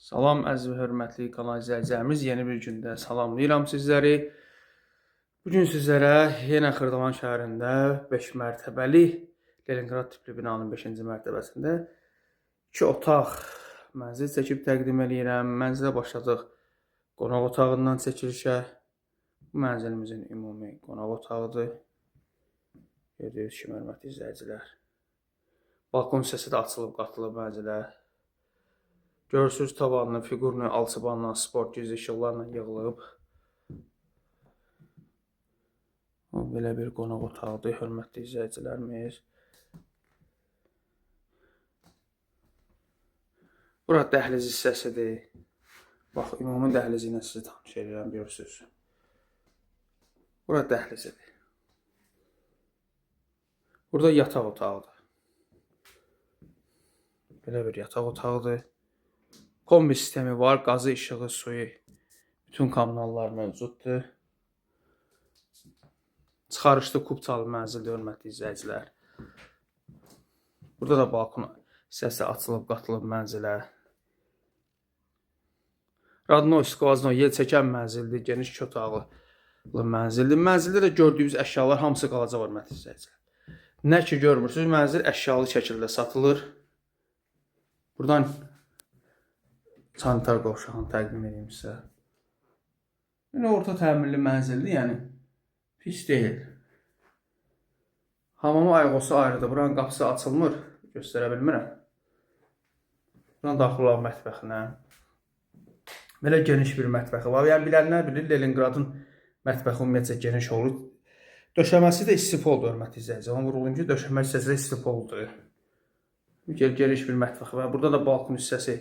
Salam əziz və hörmətli kanal izləyicilərimiz, yeni bir gündə salamlayıram sizləri. Bugün sizlərə yenə Xırdavan şəhərində 5 mərtəbəli Leningrad tipli binanın 5-ci mərtəbəsində 2 otaq mənzil çəkib təqdim edirəm. Mənzilə başladıq qonaq otağından çəkilişə. Bu mənzilimizin ümumi qonaq otağıdır. Gördüyünüz kimi hörmətli izləyicilər. Balkon hissəsi də açılıb qatılıb mənzilə. Görürsünüz tavanını, figurunu, alçıbanla, sport güclü işıqlarla yığılıb. Belə bir qonaq otağıdır, hörmətli izləyicilərimiz. Bura dəhliz hissəsidir. Bax, ümumi dəhlizi ilə sizi tanış edirəm, görürsünüz. Bura dəhlizidir. Burada yataq otağıdır. Belə bir yataq otağıdır. Kombi sistemi var, qazı, işığı, suyu, bütün kommunallar mövcuddur. Çıxarışlı kubçalı mənzildir, hörmətli izləyicilər. Burada da balkon hissəsi açılıb, qatılıb mənzilə. Radno, skvazno, yel çəkən mənzildir, geniş 2 otaqlı mənzildir. Mənzildə də gördüyünüz əşyalar hamısı qalacaq, hörmətli izləyicilər. Nə ki görmürsünüz, mənzil əşyalı şəkildə satılır. Buradan sanitar qovşağını təqdim edeyim sizə. Yine orta təmirli mənzildir, yəni pis deyil. Hamamı ayğosu ayrıdır. Buranın qapısı açılmır, göstərə bilmirəm. Buradan daxil olan mətbəxinə. Belə geniş bir mətbəxi var. Yəni bilənlər bilir, Leningradın mətbəxi ümumiyyətcə geniş olur. Döşəməsi də istifoldur, hörmətli izləyicilər. Ona vurulun ki, döşəmə hissəsi də istifoldur. Geniş bir mətbəxi var. Burada da balkon hissəsi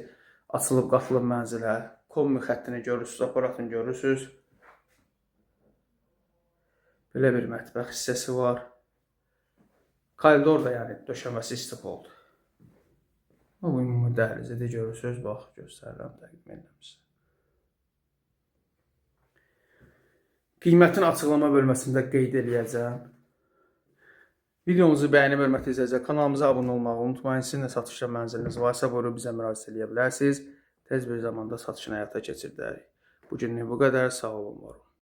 açılıb qatılıb mənzilə. Kombi xəttini görürsünüz, aparatını görürsünüz. Belə bir mətbəx hissəsi var. Koridor da yəni döşəməsi istifoldur. Bu ümumi dəhlizidir, görürsünüz. Bax, göstərirəm, təqdim edirəm sizə. Qiymətin açıqlama bölməsində qeyd eləyəcəm. Videomuzu bəyənib hörmətli izləyicilər, kanalımıza abunə olmağı unutmayın. Sizin də satışda mənziliniz varsa, buyurun bizə müraciət edə bilərsiniz. Tez bir zamanda satışını həyata keçirdərik. Bugünlük bu qədər. Sağ olun, var olun.